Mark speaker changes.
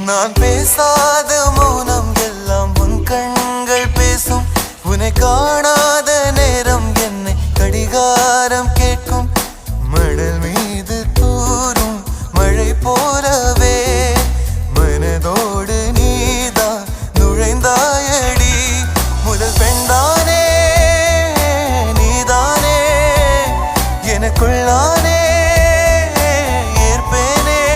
Speaker 1: நான் பேசாத மௌனம் எல்லாம் உன் கண்கள் பேசும். உன்னை காணாத நேரம் என்னை கடிகாரம் கேட்கும். மணல் மீது தூரும் மழை போல